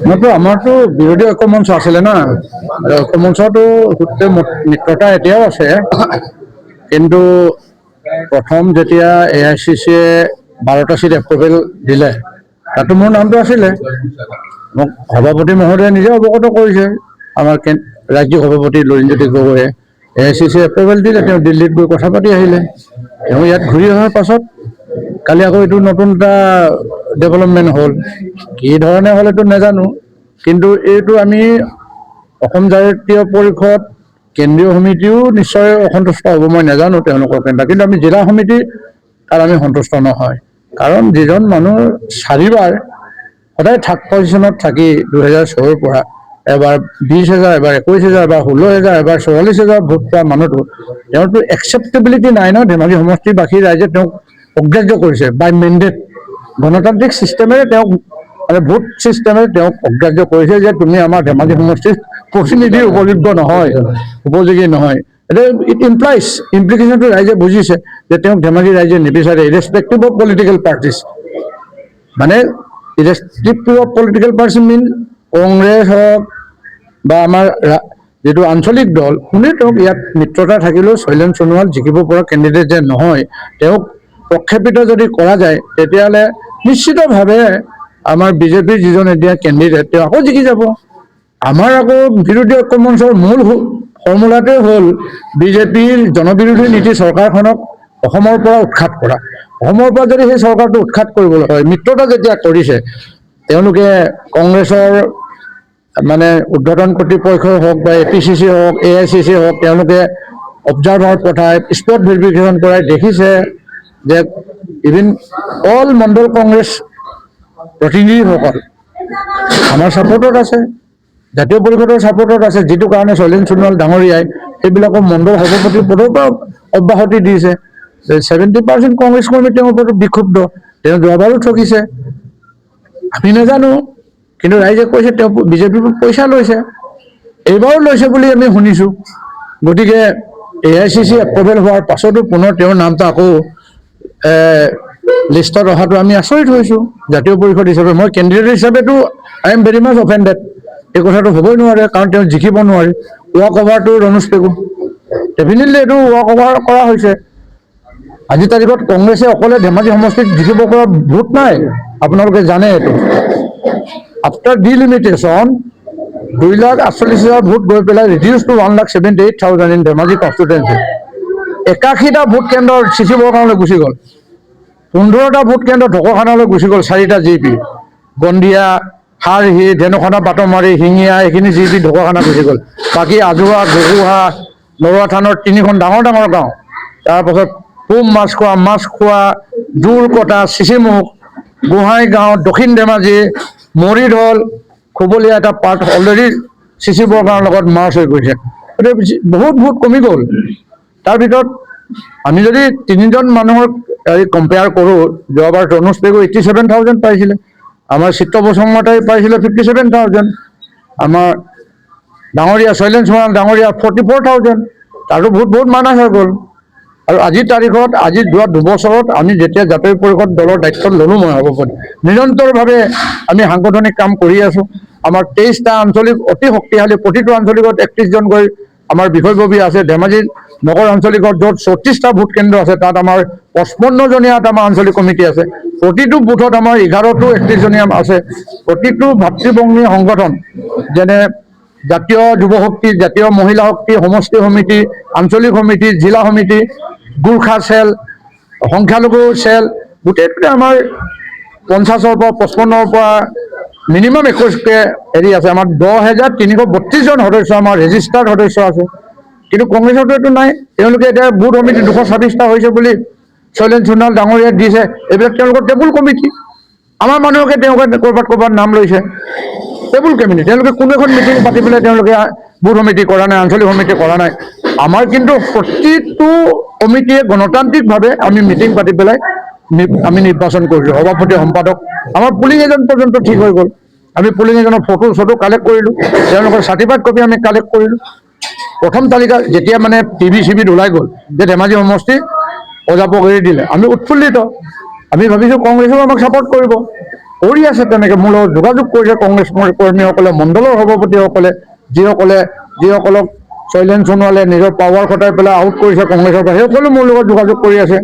মইতো আমাৰতো বিৰোধী ঐক্য মঞ্চ আছিলে না, ঐক্য মঞ্চটো গোটেই মিত্ৰতা এতিয়াও আছে। কিন্তু প্ৰথম যেতিয়া AICC-য়ে 12টা চিট এপ্ৰুভেল দিলে, তাতো মোৰ নামটো আছিলে। মোক সভাপতি মহোদয়ে নিজে অৱগত কৰিছে, আমাৰ ৰাজ্যিক সভাপতি লুৰিণজ্যোতি গগৈয়ে AICC এপ্ৰুভেল দিলে। তেওঁ দিল্লীত গৈ কথা পাতি আহিলে। তেওঁ ইয়াত ঘূৰি অহাৰ পাছত কালি আকৌ এইটো নতুন এটা ডেভেলপমেণ্ট হ'ল। কি ধৰণে হ'ল এইটো নাজানো, কিন্তু এইটো আমি অসম জাতীয় পৰিষদ কেন্দ্ৰীয় সমিতিও নিশ্চয় অসন্তুষ্ট হ'ব, মই নাজানো তেওঁলোকৰ কেন্দ্ৰ, কিন্তু আমি জিলা সমিতি তাত আমি সন্তুষ্ট নহয়। কাৰণ যিজন মানুহ 4বাৰ সদায় থাৰ্ড পজিশ্যনত থাকি 2006ৰ পৰা এবাৰ 20,000, এবাৰ 21,000, এবাৰ 16,000, এবাৰ 44,000 ভোট পোৱা মানুহটো, তেওঁৰতো একচেপ্টেবিলিটি নাই ন। ধেমাজি সমষ্টিবাসী ৰাইজে তেওঁক অগ্ৰাহ্য কৰিছে বাই মেণ্ডেট। গণতান্ত্ৰিক চিষ্টেমেৰে তেওঁক মানে ভোট চিষ্টেমেৰে তেওঁক অগ্ৰাহ্য কৰিছে যে তুমি আমাৰ ধেমাজি সমষ্টিৰ প্ৰতিনিধিৰ উপযোগী নহয়। ইট ইমপ্লাইজ, ইমপ্লিকেশ্যনটো ৰাইজে বুজিছে যে তেওঁক ধেমাজি ৰাইজে নিবিচাৰে, ইৰেছপেক্টিভ অফ পলিটিকেল পাৰ্টিজ। মানে ইৰেছপেক্টিভ অফ পলিটিকেল পাৰ্টি মিন কংগ্ৰেছ হওক বা আমাৰ যিটো আঞ্চলিক দল, কোনে তেওঁক ইয়াত মিত্ৰতা থাকিলেও শৈলেন সোণোৱাল জিকিব পৰা কেণ্ডিডেট যে নহয়, তেওঁক প্ৰক্ষেপিত যদি কৰা যায়, তেতিয়াহ'লে নিশ্চিতভাৱে আমাৰ বিজেপিৰ যিজন এতিয়া কেণ্ডিডেট তেওঁ আকৌ জিকি যাব। আমাৰ আকৌ বিৰোধী ঐক্য মঞ্চৰ মূল ফৰ্মুলাটোৱে হ'ল বিজেপিৰ জনবিৰোধী নীতি চৰকাৰখনক অসমৰ পৰা উৎখাত কৰা। অসমৰ পৰা যদি সেই চৰকাৰটো উৎখাত কৰিবলৈ হয়, মিত্ৰতা যেতিয়া কৰিছে, তেওঁলোকে কংগ্ৰেছৰ মানে উৰ্ধ্বতন কৰ্তৃপক্ষই হওক বা APCC হওক, AICC হওক, তেওঁলোকে অবজাৰ্ভাৰ পঠাই স্পট ভেৰিফিকেশ্যন কৰাই দেখিছে যে ইভিন অল মণ্ডল কংগ্ৰেছ প্ৰতিনিধিসকল আমাৰ ছাপোৰ্টত আছে, জাতীয় পৰিষদৰ ছাপোৰ্টত আছে, যিটো কাৰণে শৈলেন সোণোৱাল ডাঙৰীয়াই সেইবিলাকৰ মণ্ডল সভাপতিৰ পদৰ পৰা অব্যাহতি দিছে। 70% কংগ্ৰেছ কৰ্মী তেওঁৰ ওপৰত বিক্ষুব্ধ। তেওঁ যোৱাবাৰো ঠগিছে, আমি নাজানো, কিন্তু ৰাইজে কৈছে তেওঁ বিজেপিৰ পইচা লৈছে, এইবাৰো লৈছে বুলি আমি শুনিছোঁ। গতিকে AICC এপ্ৰুভেল হোৱাৰ পাছতো পুনৰ তেওঁৰ নামটো আকৌ লিষ্টত অহাটো আমি আচৰিত হৈছোঁ জাতীয় পৰিষদ হিচাপে। মই candidate হিচাপেতো I am very much offended. এই কথাটো হ'বই নোৱাৰে, কাৰণ তেওঁ জিকিব নোৱাৰে। ৱাক অভাৰটো ৰনোজ পেগু, ডেফিনেটলি এইটো ৱাক অভাৰ কৰা হৈছে। আজিৰ তাৰিখত কংগ্ৰেছে অকলে ধেমাজি সমষ্টিত জিকিব পৰা ভোট নাই, আপোনালোকে জানে এইটো। আফটাৰ ডিলিমিটেশ্যন 2,48,000 ভোট গৈ পেলাই reduce to 1,78,000 in Dhemaji constituency. 81টা ভোট কেন্দ্ৰ CC বৰগাঁৱলৈ গুচি গ'ল, 15টা ভোট কেন্দ্ৰ ঢকুৱাখানালৈ গুচি গ'ল। 4টা GP, গন্দিয়া, হাৰহি, ধেনুখানা, বাটমাৰি, শিঙীয়া, এইখিনি GP ঢকুৱাখানা গুচি গ'ল। বাকী আজোৱা, গগুহা, নৰোৱা থানৰ 3খন ডাঙৰ ডাঙৰ গাঁও, তাৰপাছত পুম মাছখোৱা, জোৰকটা, চিচিমুখ, গোহাঁইগাঁও, দক্ষিণ ধেমাজি, মৰিধল, খুবলীয়া এটা পাৰ্ট অলৰেডি CC বৰগাঁৱৰ লগত মাৰ্চ হৈ গৈছে। গতিকে বহুত ভোট কমি গ'ল। তাৰ ভিতৰত আমি যদি 3জন মানুহৰ কম্পেয়াৰ কৰোঁ, যোৱাবাৰ ৰনোজ পেগু 87,000 পাইছিলে, আমাৰ চিত্ৰ বসুমতাৰী পাইছিলে 57,000, আমাৰ ডাঙৰীয়া শৈলেন সোণোৱাল ডাঙৰীয়া 44,000, তাৰো বহুত মাইনাছ হৈ গ'ল। আৰু আজিৰ তাৰিখত, আজি যোৱা 2 বছৰত আমি যেতিয়া জাতীয় পৰিষদ দলৰ দায়িত্ব ল'লোঁ, মই সভাপতি, নিৰন্তৰভাৱে আমি সাংগঠনিক কাম কৰি আছোঁ। আমাৰ 23টা আঞ্চলিক অতি শক্তিশালী, প্ৰতিটো আঞ্চলিকত 31জনকৈ আমাৰ বিষয়ববী আছে। ধেমাজি নগৰ আঞ্চলিকত য'ত 34টা ভোট কেন্দ্ৰ আছে, তাত আমাৰ 55জনীয়া এটা আমাৰ আঞ্চলিক কমিটি আছে। প্ৰতিটো বুথত আমাৰ 11টো 31জনীয়া আছে। প্ৰতিটো ভাতৃভগ্নী সংগঠন, যেনে জাতীয় যুৱ শক্তি, জাতীয় মহিলা শক্তি, সমষ্টি সমিতি, আঞ্চলিক সমিতি, জিলা সমিতি, গোৰ্খা চেল, সংখ্যালঘু চেল, গোটেইটোতে আমাৰ 50ৰ পৰা 55ৰ পৰা মিনিমাম 21কে হেৰি আছে। আমাৰ 10,332জন সদস্য আমাৰ ৰেজিষ্টাৰ্ড সদস্য আছে। কিন্তু কংগ্ৰেছতো এইটো নাই। তেওঁলোকে এতিয়া বুথ সমিতি 226টা হৈছে বুলি শৈলেন সোণোৱাল ডাঙৰীয়াক দিছে, এইবিলাক তেওঁলোকৰ টেবুল কমিটি। আমাৰ মানুহকে তেওঁলোকে ক'ৰবাত নাম লৈছে, টেবুল কমিটি। তেওঁলোকে কোনো এখন মিটিং পাতি পেলাই তেওঁলোকে বুথ সমিতি কৰা নাই, আঞ্চলিক সমিতি কৰা নাই। আমাৰ কিন্তু প্ৰতিটো কমিটিয়ে গণতান্ত্ৰিকভাৱে আমি মিটিং পাতি পেলাই আমি নিৰ্বাচন কৰিছোঁ, সভাপতি, সম্পাদক। আমাৰ পুলিং এজেণ্ট পৰ্যন্ত ঠিক হৈ গ'ল। আমি পুলিং এজেণ্টৰ ফটো কালেক্ট কৰিলোঁ, তেওঁলোকৰ চাৰ্টিফাইড কপি আমি কালেক্ট কৰিলোঁ। প্ৰথম তালিকা যেতিয়া মানে টিভিত ওলাই গ'ল যে ধেমাজি সমষ্টি অজাপক এৰি দিলে, আমি উৎফুল্লিত। আমি ভাবিছোঁ কংগ্ৰেছেও আমাক ছাপোৰ্ট কৰিব, কৰি আছে তেনেকৈ মোৰ লগত যোগাযোগ কৰিছে কংগ্ৰেছ কৰ্মীসকলে, মণ্ডলৰ সভাপতিসকলে, যিসকলক শৈলেন সোণোৱালে নিজৰ পাৱাৰ খটাই পেলাই আউট কৰিছে কংগ্ৰেছৰ পৰা, সেইসকলো মোৰ লগত যোগাযোগ কৰি আছে।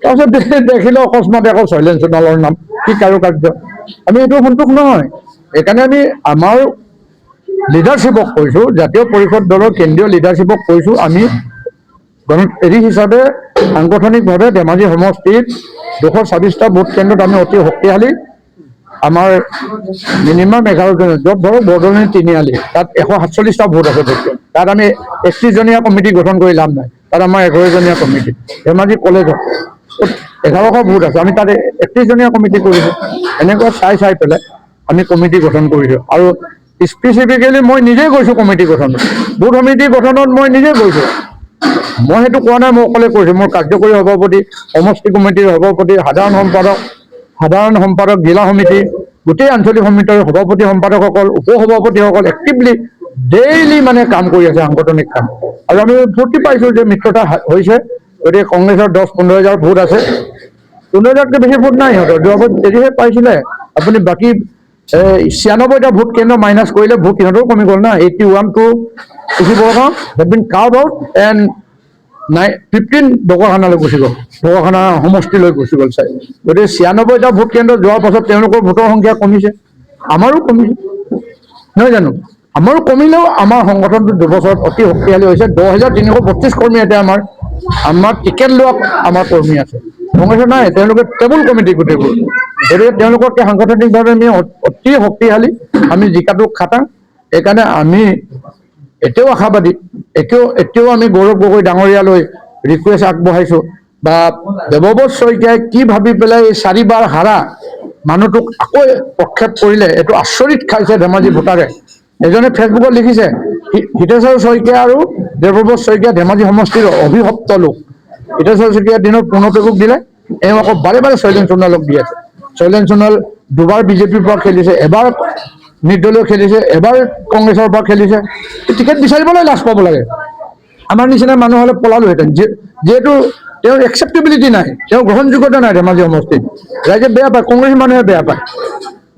তাৰপিছত দেখিলে অকস্মাতে আকৌ শৈলেন সোণোৱালৰ নাম, কি কাৰুকাৰ্য। আমি এইটো সন্তোষ নহয়। সেইকাৰণে আমি আমাৰ লিডাৰশ্বিপক কৈছোঁ, জাতীয় পৰিষদ দলৰ কেন্দ্ৰীয় লিডাৰশ্বিপক কৈছোঁ, আমি গণতান্ত্ৰিক হিচাপে সাংগঠনিকভাৱে ধেমাজি সমষ্টিত 226টা ভোট কেন্দ্ৰত আমি অতি শক্তিশালী। আমাৰ মিনিমাম 11জন, য'ত ধৰক বৰদলনি তিনিআলি, তাত 147টা ভোট আছে ভোট কেন্দ্ৰ। তাত আমি 31জনীয়া কমিটি গঠন কৰি লাভ নাই, তাত আমাৰ 11জনীয়া কমিটি। ধেমাজি কলেজত 1100 ভোট আছে, আমি তাত 31জনীয়া কমিটি কৰিছোঁ। এনেকুৱা চাই পেলাই আমি কমিটি গঠন কৰিছোঁ। আৰু স্পেচিফিকেলি মই নিজেই গৈছোঁ কমিটি গঠনত, বুথ সমিতি গঠনত মই নিজেই গৈছোঁ। মই সেইটো কোৱা নাই মই অকলে কৈছোঁ, মোৰ কাৰ্যকৰী সভাপতি, সমষ্টি কমিটিৰ সভাপতি, সাধাৰণ সম্পাদক, জিলা সমিতি, গোটেই আঞ্চলিক সমিতিৰ সভাপতি সম্পাদকসকল, উপসভাপতিসকল এক্টিভলি ডেইলি মানে কাম কৰি আছে, সাংগঠনিক কাম। আৰু আমি ফূৰ্তি পাইছোঁ যে মিত্ৰতা হৈছে। গতিকে কংগ্ৰেছৰ 10-15 হাজাৰ ভোট আছে, 15 হাজাৰতকৈ বেছি ভোট নাই সিহঁতৰ। যোৱাবাৰ যদিহে পাইছিলে আপুনি বাকী 96টা ভোট কেন্দ্ৰ মাইনাছ কৰিলে ভোট সিহঁতৰো কমি গ'ল না। 81 to Borgaon have been curve out and 15 ঢকুৱাখানালৈ গুচি গ'ল, ঢকুৱাখানা সমষ্টিলৈ গুচি গ'ল চাই। গতিকে 96টা ভোট কেন্দ্ৰ যোৱাৰ পাছত তেওঁলোকৰ ভোটৰ সংখ্যা কমিছে, আমাৰো কমিছে, নহয় জানো? আমাৰো কমিলেও আমাৰ সংগঠনটো দুবছৰত অতি শক্তিশালী হৈছে। 10,332 কৰ্মী এতিয়া আমাৰ টিকেট লোৱা আমাৰ কৰ্মী আছে। কংগ্ৰেছৰ নাই, তেওঁলোকে টেবুল কমিটি গোটেইবোৰ। গতিকে তেওঁলোকতকৈ সাংগঠনিকভাৱে আমি অতি শক্তিশালী, আমি জিকাটো খাটাং। সেইকাৰণে আমি এতিয়াও আশাবাদী, এতিয়াও আমি গৌৰৱ গগৈ ডাঙৰীয়ালৈ ৰিকুৱেষ্ট আগবঢ়াইছোঁ, বা দেৱব্ৰত শইকীয়াই কি ভাবি পেলাই এই 4বাৰ হাৰা মানুহটোক আকৌ প্ৰক্ষেপ কৰিলে, এইটো আচৰিত খাইছে ধেমাজি ভোটাৰে। এজনে ফেচবুকত লিখিছে, হিতেশ্বৰ শইকীয়া আৰু দেৱব্ৰত শইকীয়া ধেমাজি সমষ্টিৰ অভিভপ্ত লোক। হিতেশ্বৰ শইকীয়াৰ দিনত প্ৰণৱ পেগুক দিলে, এওঁ আকৌ বাৰে বাৰে শৈলেন সোণোৱালক দি আছে। শৈলেন সোণোৱাল দুবাৰ বিজেপিৰ পৰা খেলিছে, এবাৰ নিৰ্দলীয় খেলিছে, এবাৰ কংগ্ৰেছৰ পৰা খেলিছে। টিকেট বিচাৰিবলৈ লাজ পাব লাগে। আমাৰ নিচিনা মানুহ হ'লে পলালোহেঁতেন, যিহেতু তেওঁৰ একচেপ্টেবিলিটি নাই, তেওঁৰ গ্ৰহণযোগ্যতা নাই ধেমাজি সমষ্টিত। ৰাইজে বেয়া পায়, কংগ্ৰেছী মানুহে বেয়া পায়।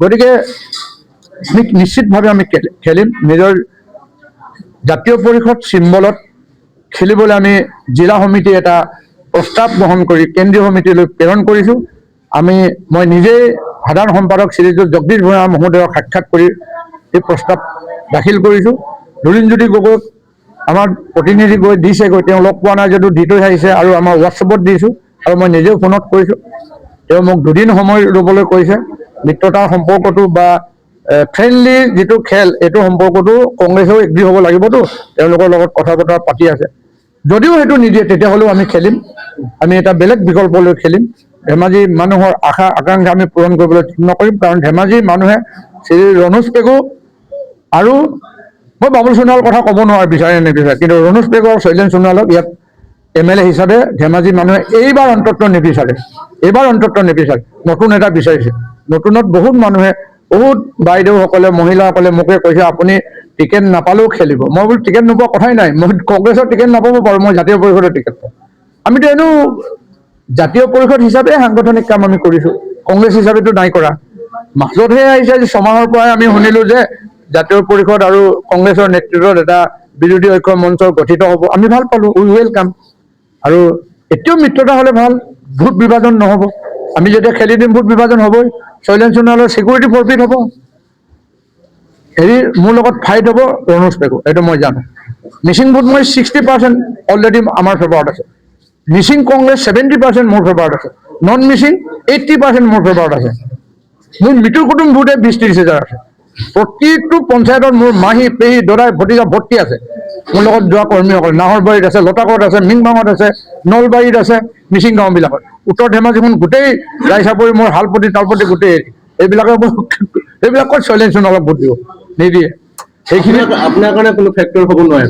গতিকে নিশ্চিতভাৱে আমি খেলিম। নিজৰ জাতীয় পৰিষদ চিম্বলত খেলিবলৈ আমি জিলা সমিতি এটা প্ৰস্তাৱ গ্ৰহণ কৰি কেন্দ্ৰীয় সমিতিলৈ প্ৰেৰণ কৰিছোঁ। মই নিজেই সাধাৰণ সম্পাদক শ্ৰীযুত জগদীশ ভূঞা মহোদয়ক সাক্ষাৎ কৰি এই প্ৰস্তাৱ দাখিল কৰিছোঁ। লুৰিণজ্যোতি গগৈক আমাৰ প্ৰতিনিধি গৈ দিছেগৈ, তেওঁ লগ পোৱা নাই যদিও দি থৈ আহিছে, আৰু আমাৰ হোৱাটছএপত দিছোঁ, আৰু মই নিজেও ফোনত কৰিছোঁ। তেওঁ মোক 2 দিন সময় ল'বলৈ কৈছে। মিত্ৰতাৰ সম্পৰ্কটো বা ফ্ৰেণ্ডলি যিটো খেল, এইটো সম্পৰ্কটো কংগ্ৰেছেও এগ্ৰী হ'ব লাগিবতো, তেওঁলোকৰ লগত কথা বতৰা পাতি আছে। যদিও সেইটো নিদিয়ে তেতিয়াহ'লেও আমি খেলিম, আমি এটা বেলেগ বিকল্প লৈ খেলিম। ধেমাজি মানুহৰ আশা আকাংক্ষা আমি পূৰণ কৰিবলৈ যত্ন কৰিম, কাৰণ ধেমাজি মানুহে শ্ৰী ৰণোজ পেগু আৰু মই বাবুল সোণোৱালৰ কথা ক'ব নোৱাৰোঁ বিচাৰে নিবিচাৰে, কিন্তু ৰণোজ পেগু আৰু শৈলেন সোণোৱালক ইয়াত MLA হিচাপে ধেমাজি মানুহে এইবাৰ অন্ততঃ নিবিচাৰে, নতুন এটা বিচাৰিছে। নতুনত বহুত মানুহে, বহুত বাইদেউসকলে, মহিলাসকলে মোকে কৈছে আপুনি টিকেট নাপালেও খেলিব। মই বোলো টিকেট নোপোৱা কথাই নাই, মই কংগ্ৰেছৰ টিকেট নাপাব পাৰোঁ, মই জাতীয় পৰিষদৰ টিকেট পাওঁ। আমিতো এনেও জাতীয় পৰিষদ হিচাপে সাংগঠনিক কাম আমি কৰিছোঁ, কংগ্ৰেছ হিচাপেতো নাই কৰা। মাজতহে আহিছে যে 6 মাহৰ পৰাই আমি শুনিলোঁ যে জাতীয় পৰিষদ আৰু কংগ্ৰেছৰ নেতৃত্বত এটা বিৰোধী ঐক্য মঞ্চ গঠিত হ'ব। আমি ভাল পালোঁ, উই ৱেলকাম। আৰু এতিয়াও মিত্ৰতা হ'লে ভাল, ভোট বিভাজন নহ'ব। আমি যেতিয়া খেলি দিম ভোট বিভাজন হ'বই। শৈলেন সোণোৱালৰ চিকিউৰিটি ফৰফিট হ'ব, মোৰ লগত ফাইট হ'ব ৰণোজ পেগু, এইটো মই জানো। মিচিং ভোট মই 60% অলৰেডি আমাৰ ফেভাৰত আছে। মিচিং কংগ্ৰেছ 70% মোৰ ফেভাৰত আছে। নন মিচিং 80% মোৰ ফেভাৰত আছে। মোৰ মিতুৰ কুটুম ভোটে 20-30 হাজাৰ আছে। প্ৰতিটো পঞ্চায়তত মোৰ মাহী, পেহী, দদাই, ভতিজা ভৰ্তি আছে। মোৰ লগত যোৱা কৰ্মীসকল নাহৰবাৰীত আছে, লতাকত আছে, মিংমাঙত আছে, নলবাৰীত আছে, মিচিং গাঁওবিলাকত। উত্তৰ ধেমাজিখন গোটেই ৰাইচাপৰি, মোৰ হালপতি তালপতি গোটেই এইবিলাকত শৈলেন সোণোৱালক ভোট দিব নিদিয়ে। সেইখিনি আপোনাৰ কাৰণে কোনো ফেক্টৰ হ'ব নোৱাৰে।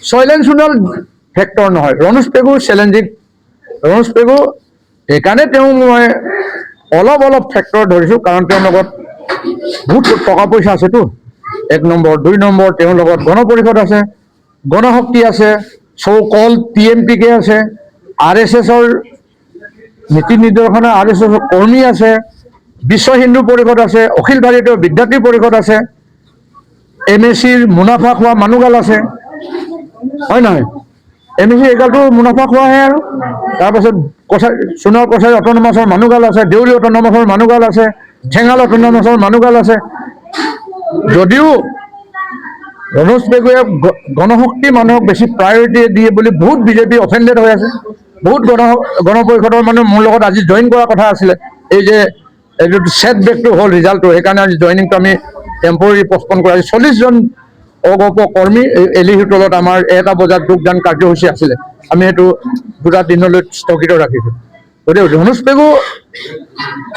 শৈলেন সোণোৱাল ফেক্টৰ নহয়, ৰণোজ পেগু চেলেঞ্জিং। ৰণোজ পেগু সেইকাৰণে মই অলপ ফেক্টৰ ধৰিছোঁ, কাৰণ তেওঁৰ লগত বহুত টকা পইচা আছেতো, 1 নম্বৰ। 2 নম্বৰ, তেওঁৰ লগত গণ পৰিষদ আছে, গণশক্তি আছে, কল PMPK আছে, RSSৰ নীতি নিৰ্দেশনা, RSSৰ কৰ্মী আছে, বিশ্ব হিন্দু পৰিষদ আছে, অখিল ভাৰতীয় বিদ্যাৰ্থী পৰিষদ আছে, MSCৰ মুনাফা খোৱা মানুহগাল আছে, হয় নহয়? MSC এইগালটো মুনাফা খোৱাহে আৰু। তাৰপাছত সোণৰ কছাৰী অট'নমাছৰ মানুহগাল আছে, দেউৰী অট'নমাছৰ মানুহগাল আছে, ঠেঙাল অট'নমাছৰ মানুহগাল আছে। যদিও ৰনোজ পেগুৱে গণশক্তি মানুহক বেছি প্ৰায়ৰিটি দিয়ে বুলি বহুত বিজেপি অফেণ্ডেড হৈ আছে। বহুত গণ পৰিষদৰ মানুহ মোৰ লগত আজি জইন কৰাৰ কথা আছিলে। এই যে এইটো ছেট বেকটো হ'ল ৰিজাল্টটো, সেইকাৰণে আজি জইনিংটো আমি টেম্পৰাৰী পষ্টপন কৰা হৈছে। 40 জন অগপ কৰ্মী এলিহিটলত আমাৰ 1টা বজাত যোগদান কাৰ্যসূচী আছিলে, আমি সেইটো 2টা দিনলৈ স্থগিত ৰাখিছোঁ। গতিকে ৰনোজ পেগু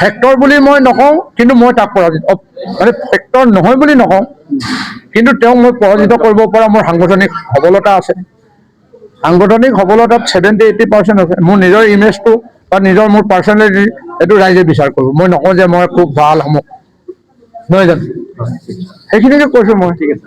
ফেক্টৰ বুলি মই নকওঁ, কিন্তু মই তাক পৰাজিত, মানে ফেক্টৰ নহয় বুলি নকওঁ, কিন্তু তেওঁক মই পৰাজিত কৰিব পৰা মোৰ সাংগঠনিক সবলতা আছে। সাংগঠনিক সবলতাত 70-80% আছে। মোৰ নিজৰ ইমেজটো বা নিজৰ মোৰ পাৰ্চনেলিটি এইটো ৰাইজে বিচাৰ কৰোঁ। মই নকওঁ যে মই খুব ভাল সময়, নহয় জানো? সেইখিনিকে কৈছোঁ মই। ঠিক আছে।